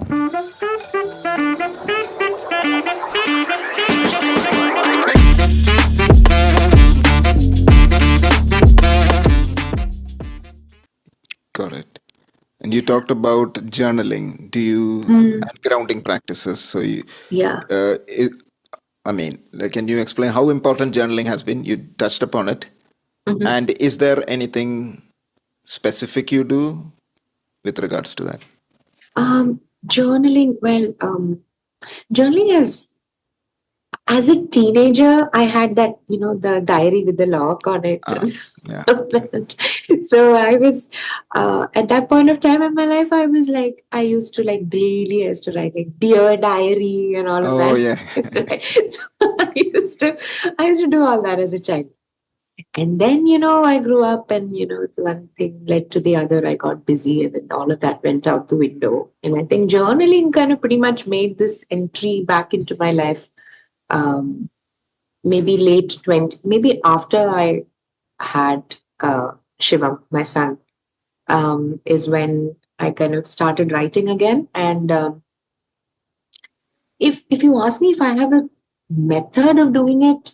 Got it. And you talked about journaling. Do you Mm, and grounding practices? So you, yeah. uh, it, I mean, like, can you explain how important journaling has been? You touched upon it. Mhm. And is there anything specific you do with regards to that? Journaling. Well, journaling is, as a teenager, I had that, the diary with the lock on it. Ah, yeah. So I was, at that point of time in my life, I was like, I used to like daily, I used to write like Dear Diary and all of Oh, that. yeah. I used to, I used to do all that as a child. And then, I grew up and, one thing led to the other. I got busy and then all of that went out the window. And I think journaling kind of pretty much made this entry back into my life, um, maybe late 20, maybe after I had Shivam, my son, is when I kind of started writing again. And if you ask me if I have a method of doing it,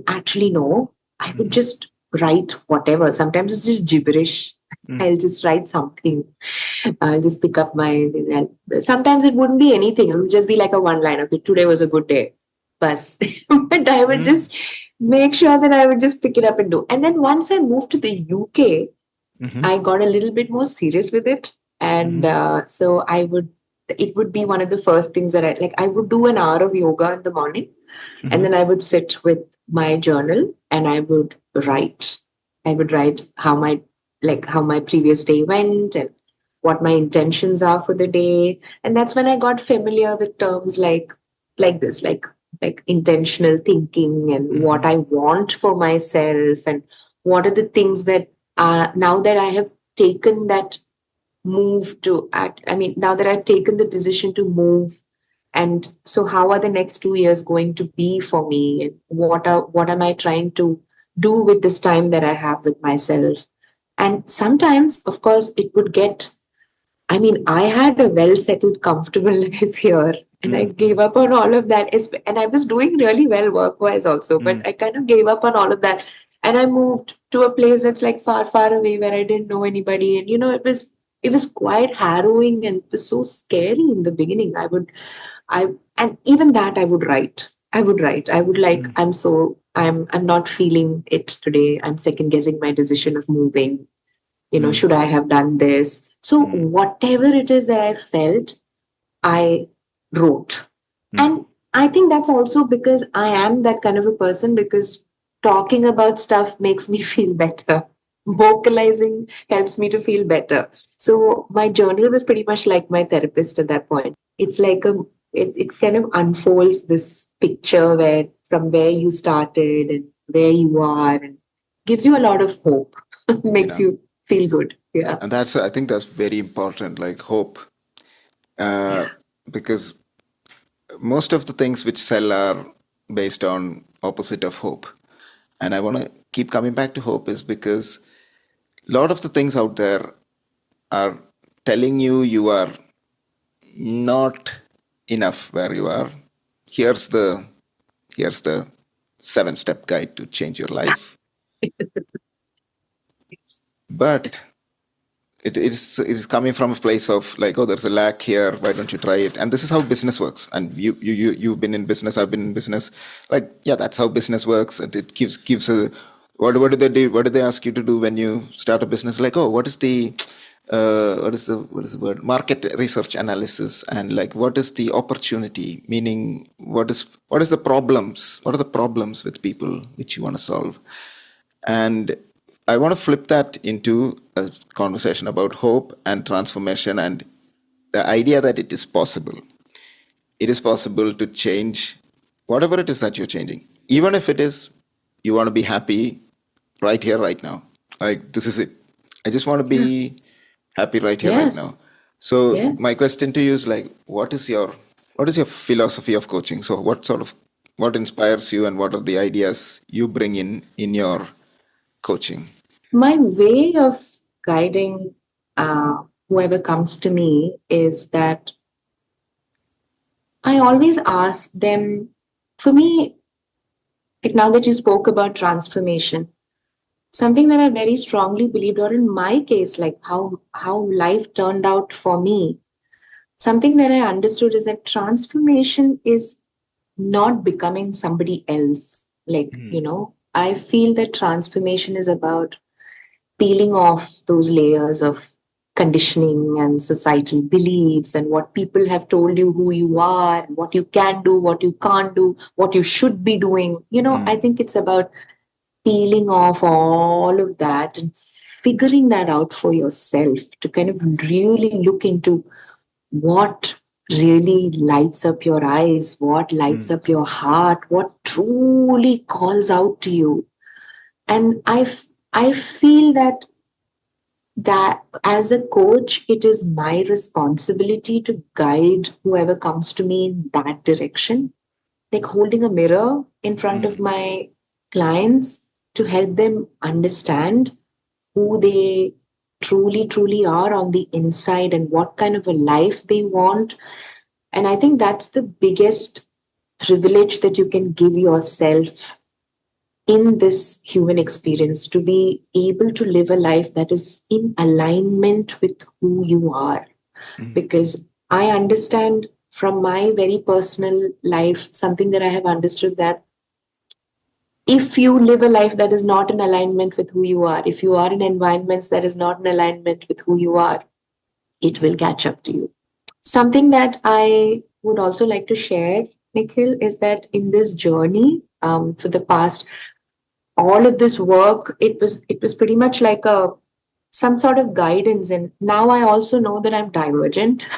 actually no. I would Mhm. just write whatever. Sometimes it's just gibberish. Mm. I'll just write something. I'll just pick up my. Sometimes it wouldn't be anything. It would just be like a one line of the today was a good day. Bus. But I would Mm. just make sure that I would just pick it up and do. And then once I moved to the UK, Mhm. I got a little bit more serious with it. And Mhm. so it would be one of the first things that I would do an hour of yoga in the morning. And Mhm. then I would sit with my journal and I would write. I would write how my previous day went and what my intentions are for the day. And that's when I got familiar with terms like this, like intentional thinking and what Mhm. I want for myself and what are the things that now that I have taken that move to act. I mean, now that I've taken the decision to move, and so how are the next 2 years going to be for me? And what am I trying to do with this time that I have with myself? And sometimes, of course, it would get. I mean, I had a well settled, comfortable life here. And I gave Mhm. up on all of that. And I was doing really well work wise also, but Mm. I kind of gave up on all of that. And I moved to a place that's like far, far away where I didn't know anybody. And it was quite harrowing and it was so scary in the beginning. And even that I would write. I would write. I would like, Mm. I'm not feeling it today. I'm second guessing my decision of moving. Mm. Should I have done this? So Mm. whatever it is that I felt, I wrote. Mm. And I think that's also because I am that kind of a person, because talking about stuff makes me feel better. Vocalizing helps me to feel better. So my journal was pretty much like my therapist at that point. It's like it kind of unfolds this picture where from where you started and where you are, and gives you a lot of hope. Makes Yeah. you feel good. Yeah. And I think that's very important, like hope. Uh, Yeah. because most of the things which sell are based on opposite of hope. And I want to keep coming back to hope is because a lot of the things out there are telling you you are not enough where you are. Here's the here's the 7-step guide to change your life. But it is coming from a place of like, oh, there's a lack here, why don't you try it? And this is how business works. And you've been in business, I've been in business. Like, yeah, that's how business works. And it gives a what do they do? What do they ask you to do when you start a business? Like, oh, what is the word, market research analysis, and like what is the opportunity, meaning what are the problems with people which you want to solve. And I want to flip that into a conversation about hope and transformation and the idea that it is possible. It is possible to change whatever it is that you're changing. Even if it is you want to be happy right here, right now. Like, this is it. I just want to Yeah. be happy right here, right now. Yes. So my Yes. question to you is like, what is your philosophy of coaching? So what inspires you and what are the ideas you bring in your coaching? My way of guiding whoever comes to me is that I always ask them, for me, like now that you spoke about transformation, something that I very strongly believed, or in my case, like how life turned out for me, something that I understood is that transformation is not becoming somebody else. Like, Mm, I feel that transformation is about peeling off those layers of conditioning and societal beliefs and what people have told you who you are, and what you can do, what you can't do, what you should be doing. I mm, think it's about peeling off all of that and figuring that out for yourself to kind of really look into what really lights up your eyes, what lights mm, up your heart, what truly calls out to you. And I feel that as a coach, it is my responsibility to guide whoever comes to me in that direction, like holding a mirror in front of mm, my clients to help them understand who they truly are on the inside and what kind of a life they want. And I think that's the biggest privilege that you can give yourself in this human experience, to be able to live a life that is in alignment with who you are. mm, Because I understand from my very personal life, something that I have understood, that if you live a life that is not in alignment with who you are, if you are in environments that is not in alignment with who you are, it will catch up to you. Something that I would also like to share, Nikhil, is that in this journey, for the past, all of this work, it was pretty much like a some sort of guidance. And now I also know that I'm divergent.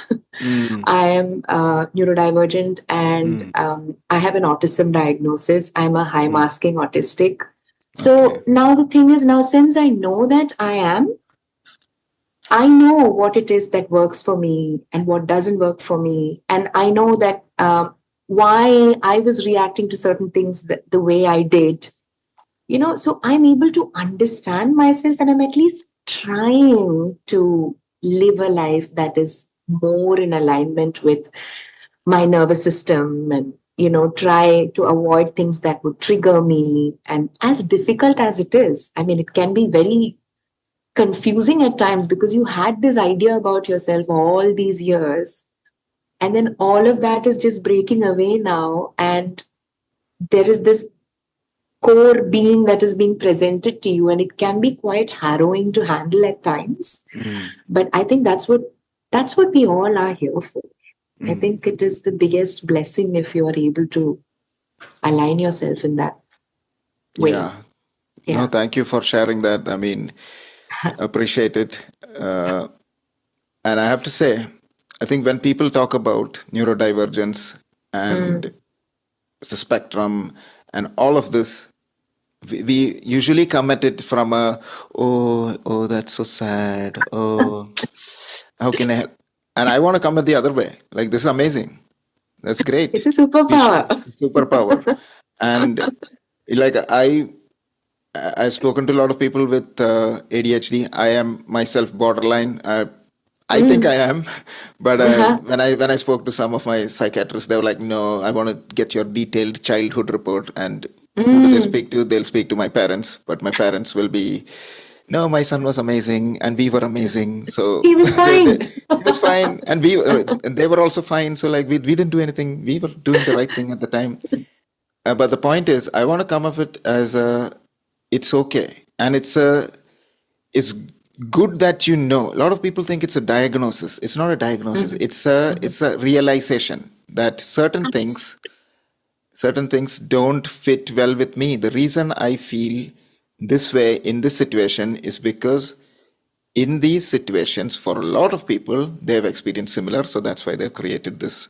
mm, I am neurodivergent, and mm, I have an autism diagnosis. I'm a high mm. masking autistic. Okay. So now the thing is, now since I know that I know what it is that works for me and what doesn't work for me. And I know that why I was reacting to certain things the way I did. So I'm able to understand myself, and I'm at least trying to live a life that is more in alignment with my nervous system, and try to avoid things that would trigger me. And as difficult as it is, I mean, it can be very confusing at times, because you had this idea about yourself all these years, and then all of that is just breaking away now, and there is this core being that is being presented to you, and it can be quite harrowing to handle at times. Mm, But I think that's what we all are here for. I mm. think it is the biggest blessing if you are able to align yourself in that way. Yeah. No, Yeah. thank you for sharing that. I mean, appreciate it. Uh, and I have to say, I think when people talk about neurodivergence and Mm. the spectrum and all of this, we usually come at it from a, oh, that's so sad. Oh, how can I help? And I want to come at the other way. Like, this is amazing. That's It's great. a We superpower. superpower. And like I've spoken to a lot of people with ADHD. I am myself borderline. I think I Mm. am, but Uh-huh. when I spoke to some of my psychiatrists, they were like, "No, I want to get your detailed childhood report." And who do they Mm. speak to? They'll speak to my parents, but my parents will be, "No, my son was amazing, and we were amazing." So He was fine. he was fine, and and they were also fine. So like we didn't do anything. We were doing the right thing at the time. But the point is, I want to come of it as a, it's okay, and it's good that you know. A lot of people think it's a diagnosis. It's not a diagnosis. Mhm. It's a realization that certain things don't fit well with me. The reason I feel this way in this situation is because in these situations, for a lot of people, they've experienced similar. So that's why they've created this.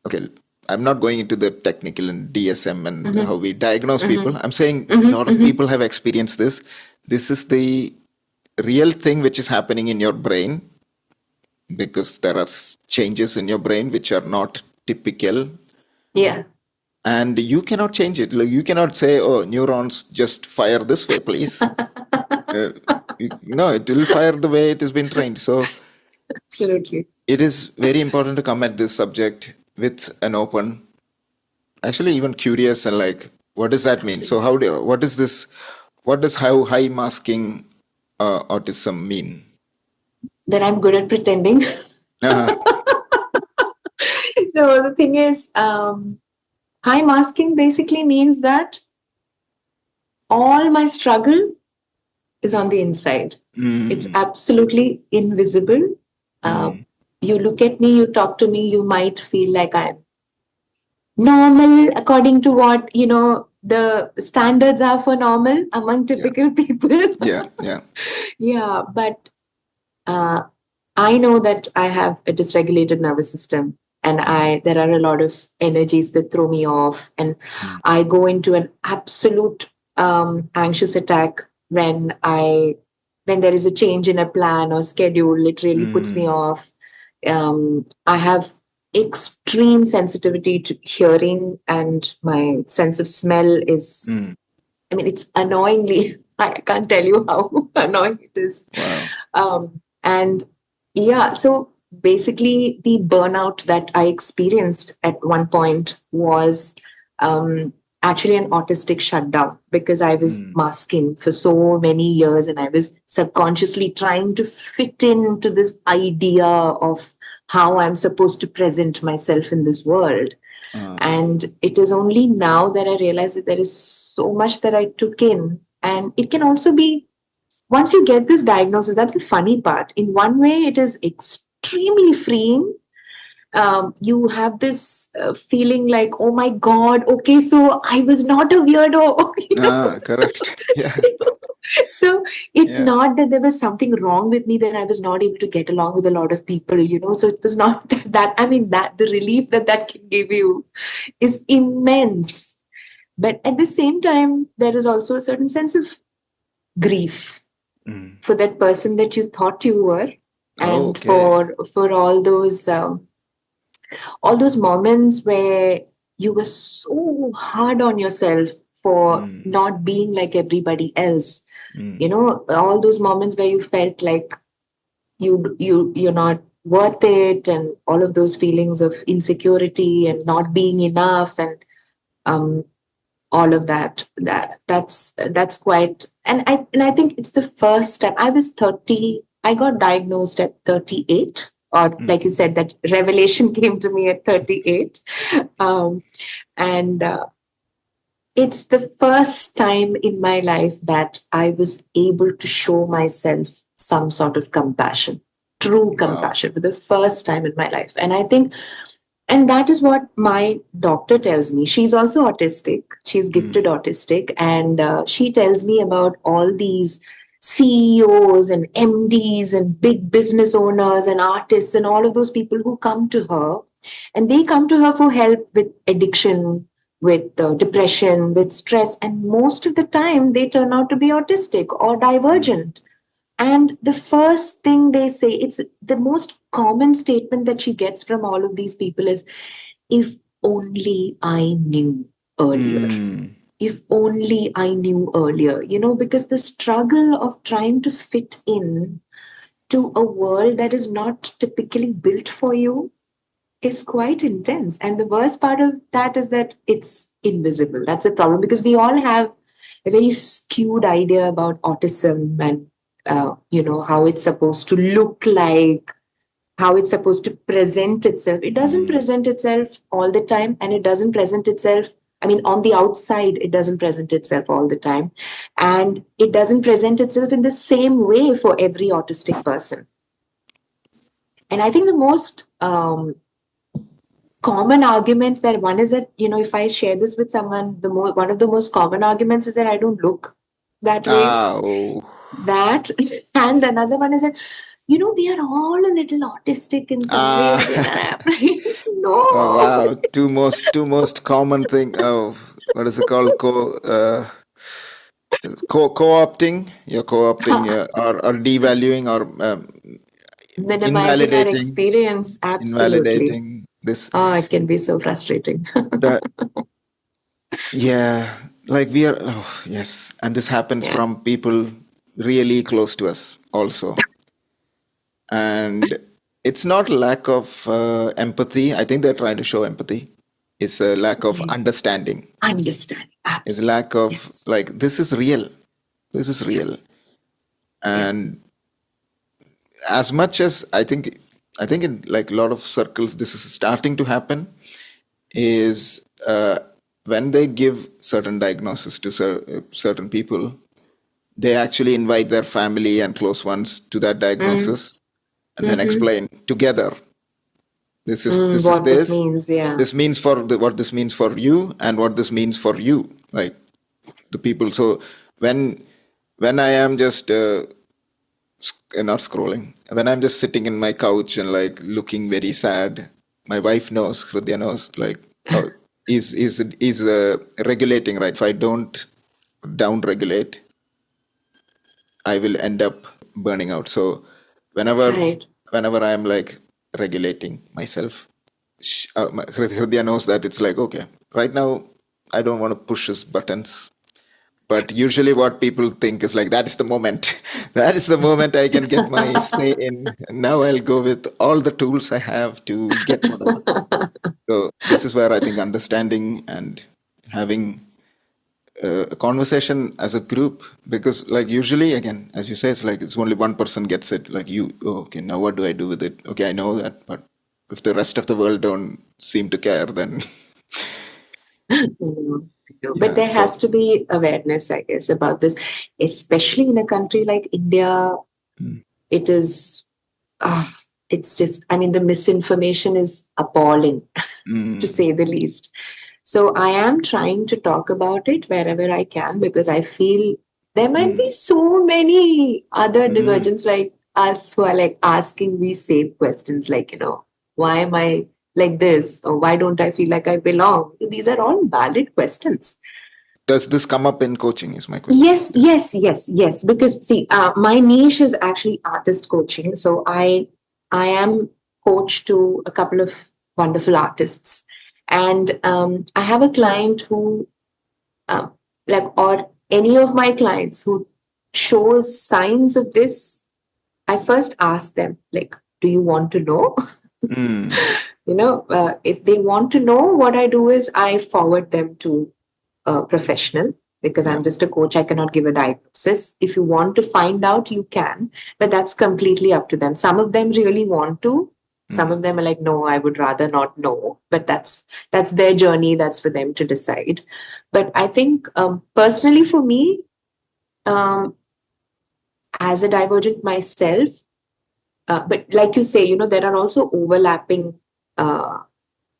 Okay, I'm not going into the technical and DSM and Mhm. how we diagnose people. Mhm. I'm saying a Mhm. lot of Mhm. people have experienced this. This is the real thing which is happening in your brain, because there are changes in your brain which are not typical, Yeah. and you cannot change it. Like, you cannot say, oh, neurons just fire this way, please. uh, no, it will fire the way it has been trained. So Absolutely. it is very important to come at this subject with an open, actually even curious, and like, what does that mean? So what is this? What does how high masking autism mean? That I'm good at pretending. Uh-huh. No, the thing is, high masking basically means that all my struggle is on the inside. It's Mm, absolutely invisible. Uh, mm, you look at me, you talk to me, you might feel like I'm normal according to what the standards are for normal among yeah, typical people. yeah, yeah. Yeah, but uh, I know that I have a dysregulated nervous system, and Mm, I there are a lot of energies that throw me off, and mm, I go into an absolute anxious attack when there is a change in a plan or schedule. It really puts me mm, off. I have extreme sensitivity to hearing, and my sense of smell is, mm. I mean, it's annoyingly, I can't tell you how annoying it is. Wow. And yeah, so basically, the burnout that I experienced at one point was um, actually an autistic shutdown, because I was Mm, masking for so many years, and I was subconsciously trying to fit into this idea of how I'm supposed to present myself in this world. uh, And it is only now that I realize that there is so much that I took in. And it can also be, once you get this diagnosis, that's the funny part. In one way, it is extremely freeing. You have this feeling like, oh my God, okay, so I was not a weirdo. correct. Yeah, So it's yeah. not that there was something wrong with me, that I was not able to get along with a lot of people. So it was not that, I mean, that the relief that can give you is immense. But at the same time, there is also a certain sense of grief Mm. for that person that you thought you were, and Okay. for all those moments where you were so hard on yourself for Mm, not being like everybody else. mm, All those moments where you felt like you're not worth it, and all of those feelings of insecurity and not being enough, and um all of that's quite. And I think it's the first time. I was 30. I got diagnosed at 38, or like you mm. said, that revelation came to me at 38. um, and It's the first time in my life that I was able to show myself some sort of compassion, true Wow. compassion, for the first time in my life. And I think, and that is what my doctor tells me. She's also autistic. She's gifted Mm, autistic. And she tells me about all these CEOs and MDs and big business owners and artists and all of those people who come to her. And they come to her for help with addiction, with depression, with stress. And most of the time, they turn out to be autistic or mm, divergent. And the first thing they say, it's the most common statement that she gets from all of these people is, if only I knew earlier. mm, If only I knew earlier, because the struggle of trying to fit in to a world that is not typically built for you is quite intense. And the worst part of that is that it's invisible. That's a problem, because we all have a very skewed idea about autism, and how it's supposed to look like, how it's supposed to present itself. It doesn't mm. present itself all the time, and it doesn't present itself. I mean, on the outside, it doesn't present itself all the time, and it doesn't present itself in the same way for every autistic person. And I think the most common argument that one is that, if I share this with someone, one of the most common arguments is that I don't look that way. Oh, That and another one is that, we are all a little autistic in some way or the other. ah, I'm like, oh no. wow. Two most common thing of what is it called? Co-opting. You're co-opting, or devaluing, or Minimizing our invalidating, experience, absolutely. invalidating this. Oh, it can be so frustrating. That, yeah, like we are. Oh, yes, and this happens Yeah. from people really close to us also, and it's not lack of empathy. I think they're trying to show empathy. It's a lack of Yes. understanding. Understand. It's a Absolutely. lack of Yes. like, this is real. This is Yeah. real. Yeah. And as much as I think in like a lot of circles, this is starting to happen, is when they give certain diagnosis to certain people, they actually invite their family and close ones to that Mm. diagnosis and then Mm-hmm. explain together, this is What this means. Yeah. this means for what this means for you and what this means for you, like the people. So when I am just not scrolling, when I'm just sitting in my couch and like looking very sad, my wife knows, Hridya knows, like, oh, is regulating, right? If I don't down regulate, I will end up burning out. So whenever Right. I am like regulating myself, Hridya knows that it's like, okay, right now I don't want to push his buttons. But usually what people think is like, that is the moment. That is the moment I can get my say in. Now I'll go with all the tools I have to get whatever. So this is where I think understanding and having a conversation as a group, because like usually, again, as you say, it's like it's only one person gets it, like you, oh, okay, now what do I do with it? Okay, I know that, but if the rest of the world don't seem to care, then Mm, no. But yeah. there So has to be awareness, I guess, about this, especially in a country like India. mm, It is, ah, it's just, I mean, the misinformation is appalling, to mm, say the least. So I am trying to talk about it wherever I can because I feel there might be mm, so many other mm. divergents like us who are like asking these same questions, like, why am I like this? Or why don't I feel like I belong? These are all valid questions. Does this come up in coaching? Is my question. Yes, yes, yes, yes. Because see, my niche is actually artist coaching. So I am coach to a couple of wonderful artists, and I have a client who, um, like, or any of my clients who shows signs of this. I first ask them, like, do you want to know? Mm, If they want to know, what I do is I forward them to a professional because yeah. I'm just a coach. I cannot give a diagnosis. If you want to find out, you can, but that's completely up to them. Some of them really want to. Some Mm, of them are like, no, I would rather not know. But that's their journey. That's for them to decide. But I think personally, for me, um, as a divergent myself, but like you say, there are also overlapping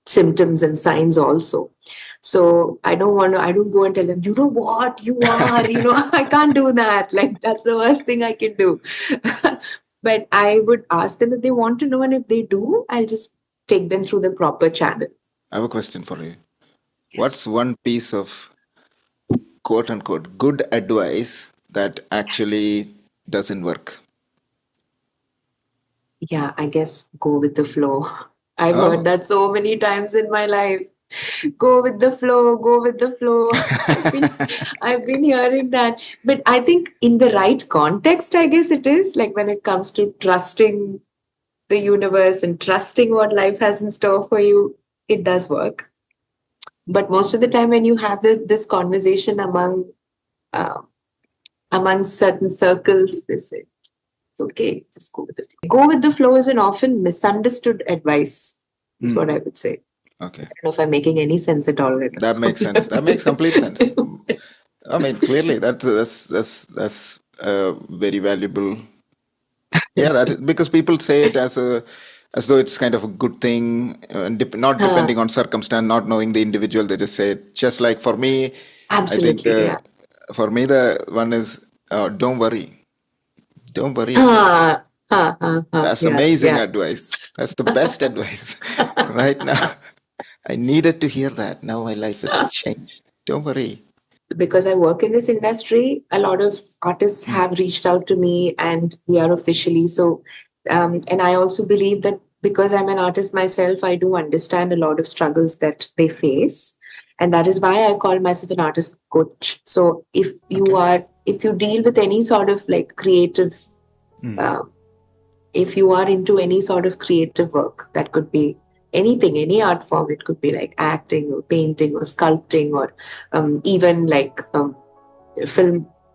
symptoms and signs also. So I don't go and tell them, you know what, you are, I can't do that. Like, that's the worst thing I can do. But I would ask them if they want to know, and if they do, I'll just take them through the proper channel. I have a question for you. What's Yes. one piece of quote unquote good advice that actually doesn't work? Yeah, I guess go with the flow. I've heard Oh, that so many times in my life. Go with the flow, go with the flow. I've been hearing that. But I think in the right context, I guess it is like when it comes to trusting the universe and trusting what life has in store for you, it does work. But most of the time, when you have this conversation uh, among certain circles, they say it's okay, just go with the flow. Go with the flow is an often misunderstood advice. Is what hmm. I would say. Okay. I don't know if I'm making any sense at all. That makes sense. That makes complete sense. I mean, clearly, that's very valuable. Yeah, that is, because people say it as though it's kind of a good thing, and not Huh, depending on circumstance, not knowing the individual. They just say it. Just like for me, I think absolutely, yeah. for me the one is don't worry, don't worry about it. Huh, huh, huh, huh. That's Yeah, amazing yeah. advice. That's the best advice right now. I needed to hear that. Now my life has changed. Don't worry. Because I work in this industry, a lot of artists Mm, have reached out to me and we are officially. So, and I also believe that because I'm an artist myself, I do understand a lot of struggles that they face. And that is why I call myself an artist coach. So okay. if you deal with any sort of like creative Mm, uh, if you are into any sort of creative work, that could be anything, any art form. It could be like acting or painting or sculpting or even like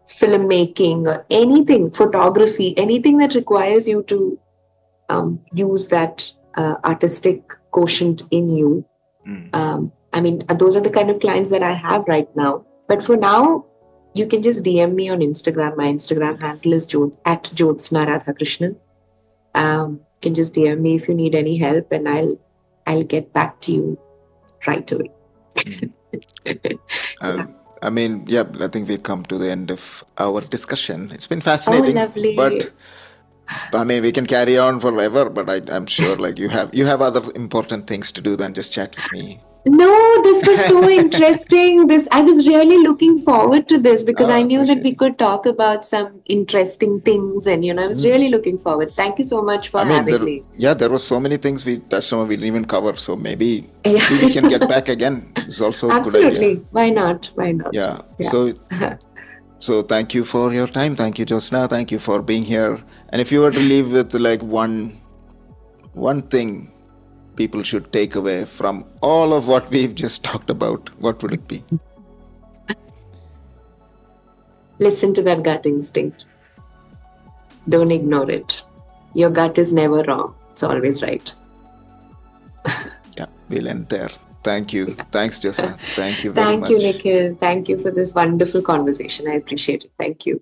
filmmaking or anything, photography, anything that requires you to use that artistic quotient in you. I mean, those are the kind of clients that I have right now. But for now, you can just DM me on Instagram. My Instagram handle is at Jyotsna Radhakrishnan. You can just DM me if you need any help, and I'll get back to you right away. I mean, yeah, I think we've come to the end of our discussion. It's been fascinating, lovely. but I mean, we can carry on forever. But I'm sure, like you have other important things to do than just chat with me. No, this was so interesting. I was really looking forward to this because I knew that we could talk about some interesting things, and I was really looking forward. Thank you so much for having me. There were so many things we touched on we didn't even cover. So maybe we can get back again. It's also a good idea. Absolutely. Why not? Why not? Yeah. So thank you for your time. Thank you, Jyotsna. Thank you for being here. And if you were to leave with like one thing people should take away from all of what we've just talked about, what would it be? Listen to that gut instinct. Don't ignore it. Your gut is never wrong. It's always right. Yeah, we'll end there. Thank you. Thanks, Jyotsna. Thank you very much. Thank you, Nikhil. Thank you for this wonderful conversation. I appreciate it. Thank you.